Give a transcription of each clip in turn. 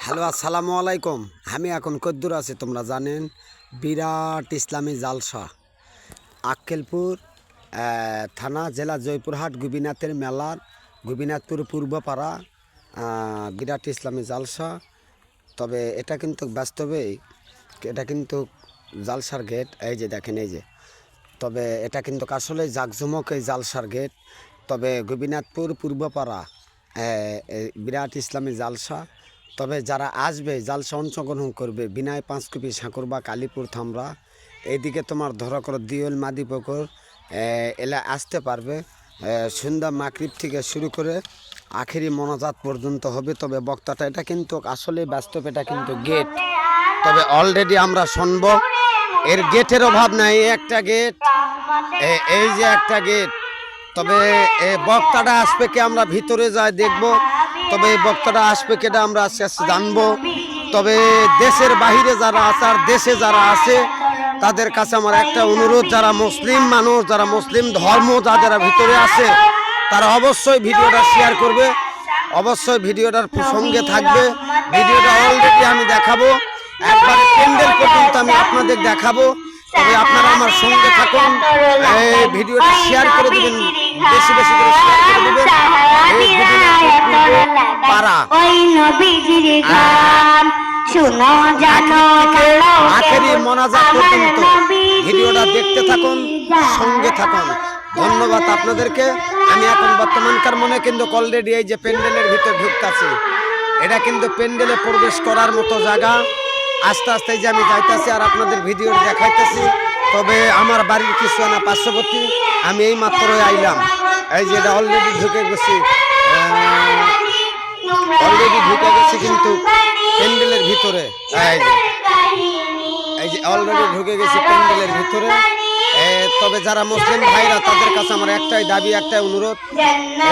Hello আসসালামু আলাইকুম। আমি এখন কদ্দুর আছি তোমরা জানেন, বিরাট ইসলামী জালসা আক্কেলপুর থানা জেলা জয়পুরহাট গোপীনাথের মেলার গোপীনাথপুর পূর্বপাড়া বিরাট ইসলামী জালসা। তবে এটা কিন্তু বাস্তবেই এটা কিন্তু জালসার গেট, এই যে দেখেন এই যে। তবে এটা কিন্তু আসলে জাঁকজমক এই জালসার গেট। তবে গোপীনাথপুর পূর্বপাড়া বিরাট ইসলামী জালসা। তবে যারা আসবে জালসা অংশগ্রহণ করবে বিনায় পাঁচকুপি সাঁকুরবা কালীপুর থামরা এইদিকে তোমার ধরা করো দিওল মাদিপুকুর এলা আসতে পারবে। সন্ধ্যা মাগরিব থেকে শুরু করে আখেরি মোনাজাত পর্যন্ত হবে। তবে বক্তাটা এটা কিন্তু আসলে বাস্তব, এটা কিন্তু গেট। তবে অলরেডি আমরা শুনব এর গেটের অভাব নাই, একটা গেট, এই যে একটা গেট। তবে বক্তাটা আসবে কে আমরা ভিতরে যাই দেখব। তবে এই বক্তাটা আসবে কেটা আমরা আস্তে আস্তে জানবো। তবে দেশের বাহিরে যারা আছে আর দেশে যারা আছে তাদের কাছে আমার একটা অনুরোধ, যারা মুসলিম মানুষ, যারা মুসলিম ধর্ম যারা ভিতরে আছে তারা অবশ্যই ভিডিওটা শেয়ার করবে, অবশ্যই ভিডিওটার সঙ্গে থাকবে। ভিডিওটা অলরেডি আমি দেখাবো, একবার প্যান্ডেল পর্যন্ত আমি আপনাদের দেখাবো। তবে আপনারা আমার সঙ্গে থাকুন, এই ভিডিওটা শেয়ার করে দেবেন, বেশি বেশি করে শেয়ার করে দেবেন। এই পাড়া আখেরি মোনাজাত পর্যন্ত ভিডিওটা দেখতে থাকুন, সঙ্গে থাকুন। ধন্যবাদ আপনাদেরকে। আমি এখন বর্তমানকার মনে কিন্তু অলরেডি এই যে প্যান্ডেলের ভিতর ঢুকতেছি, এটা কিন্তু প্যান্ডেলে প্রবেশ করার মতো জায়গা। আস্তে আস্তে যে আমি যাইতেছি আর আপনাদের ভিডিও দেখাইতেছি। তবে আমার বাড়ির কিছু না পার্শ্ববর্তী, আমি এই মাত্রই আইলাম। এই যে এটা অলরেডি ঢুকে গেছি, অলরেডি ঢুকে গেছি কিন্তু প্যান্ডেলের ভিতরে। এই যে অলরেডি ঢুকে গেছি প্যান্ডেলের ভিতরে। তবে যারা মুসলিম ভাইরা তাদের কাছে আমার একটাই দাবি, একটাই অনুরোধ,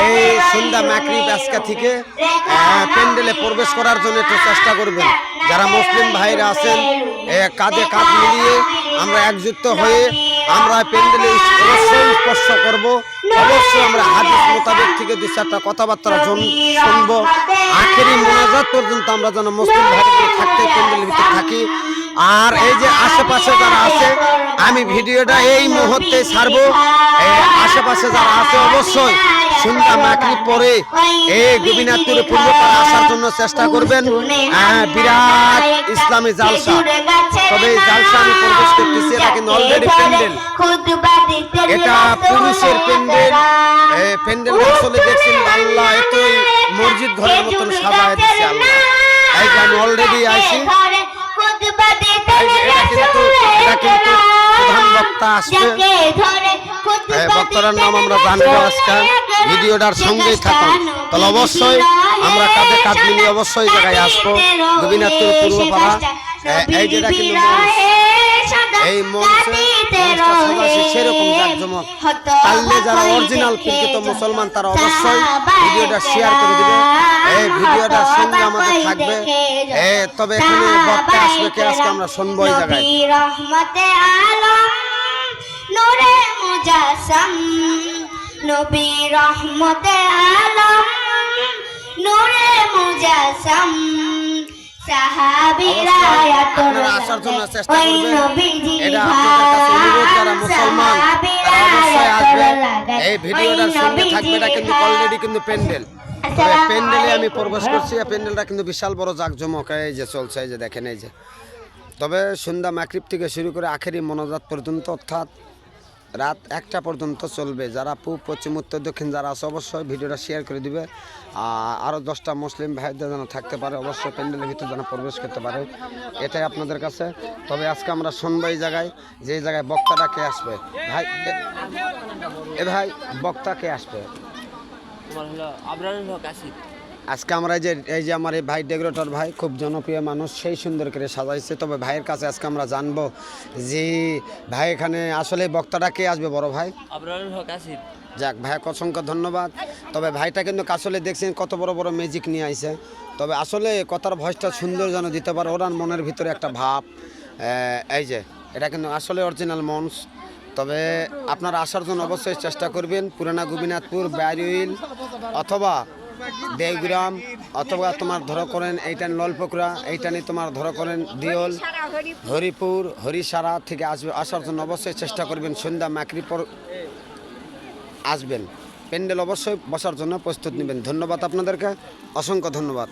এই সন্ধ্যা মাগরিব আজকে থেকে প্যান্ডেলে প্রবেশ করার জন্য একটু চেষ্টা করবেন। যারা মুসলিম ভাইরা আছেন কাঁধে কাঁধ মিলিয়ে আমরা একযুক্ত হয়ে আমরা প্যান্ডেলে অবশ্যই স্পর্শ করব। অবশ্যই আমরা হাদিস মোতাবেক থেকে দু চারটা কথাবার্তা শুনবো। আখেরি মোনাজাত পর্যন্ত আমরা যেন মুসলিম ভাইরা থাকতে প্যান্ডেলের ভিতরে থাকি। আর এই যে আশেপাশে যারা আছে, আমি ভিডিওটা এই মুহূর্তে ছাড়বো। আশেপাশে যারা আছে অবশ্যই সন্ধ্যা মাগরিব পরে এই গোপীনাথপুরে পূর্বপাড়া আসার জন্য চেষ্টা করবেন। বিরাট ইসলামী জালসা। তবে এই জালসা আমি প্রবেশ করতেছি, এটা কিন্তু অলরেডি প্যান্ডেল, এটা পুরুষের প্যান্ডেল। প্যান্ডেল আসলে দেখছেন আল্লাহ এতই মসজিদ ঘরের মতন সাজায় দিচ্ছে আল্লাহ। এই যে আমি অলরেডি আইছি, এটা কিন্তু প্রধান বক্তা আসবে। বক্তার নাম আমরা জানবো আজকে। ভিডিওটার সঙ্গেই থাকুন। তাহলে অবশ্যই আমরা কাঁধে কাঁধ মিলিয়ে অবশ্যই জায়গায় আসবো গোপীনাথপুর পূর্বপাড়া। এই যেটা কিন্তু এই মঞ্চে সেরকম জাঁকজমক পারলে যারা অরিজিনাল প্রকৃত মুসলমান তারা অবশ্যই ভিডিওটা শেয়ার করে দিবে। এই ভিডিওটার সঙ্গে আমাদের থাকবে। তবে এখানে বক্তা আসবে কে আজকে আমরা শুনবো এই জায়গায়। নবী রহমতে আলম নূরে মুজাসসাম সাহাবীরা আপনারা আসার জন্য চেষ্টা করবেন। এটা আপনাদের কাছে অনুরোধ, যারা মুসলমান তারা অবশ্যই আসবে। এই ভিডিওটার সঙ্গে থাকবে। এটা কিন্তু অলরেডি কিন্তু প্যান্ডেল, তবে প্যান্ডেলে আমি প্রবেশ করছি। প্যান্ডেলটা কিন্তু বিশাল বড় জাঁকজমক, এই যে চলছে, এই যে দেখেন এই যে। তবে সন্ধ্যা মাগরিব থেকে শুরু করে আখেরি মোনাজাত পর্যন্ত, অর্থাৎ রাত 1টা পর্যন্ত চলবে। যারা পূব পশ্চিম উত্তর দক্ষিণ যারা আছে অবশ্যই ভিডিওটা শেয়ার করে দিবে। আরও 10টা মুসলিম ভাইদের যেন থাকতে পারে, অবশ্যই প্যান্ডেলের ভিতরে যেন প্রবেশ করতে পারে, এটাই আপনাদের কাছে। তবে আজকে আমরা শুনবো এই জায়গায়, যে জায়গায় বক্তাটা কে আসবে। ভাই ভাই বক্তা কে আসবে? আজকে আমরা এই যে আমার এই ভাই ডেকোরেটর ভাই, খুব জনপ্রিয় মানুষ, সেই সুন্দর করে সাজাইছে। তবে ভাইয়ের কাছে আজকে আমরা জানবো যে ভাই এখানে আসলে বক্তাটা কে আসবে বড় ভাই? যাক ভাই, অসংখ্য ধন্যবাদ। তবে ভাইটা কিন্তু আসলে দেখছেন কত বড় বড় ম্যাজিক নিয়ে আইছে। তবে আসলে কথার ভয়েসটা সুন্দর যেন দিতে পারে, ওনার মনের ভিতরে একটা ভাব। এই যে এটা কিন্তু আসলে অরিজিনাল মঞ্চ। তবে আপনারা আসার জন্য অবশ্যই চেষ্টা করবেন। পুরানা গোপীনাথপুর, বাইরুইল অথবা দেওগ্রাম, অথবা তোমার ধরো করেন এইটা নলপুকুরা, এইটা নিয়ে তোমার ধরো করেন দিওল, হরিপুর, হরিসারা থেকে আসার জন্য অবশ্যই চেষ্টা করবেন। সন্ধ্যা মাকরিব পর আসবেন। প্যান্ডেল অবশ্যই বসার জন্য প্রস্তুত নেবেন। ধন্যবাদ আপনাদেরকে, অসংখ্য ধন্যবাদ।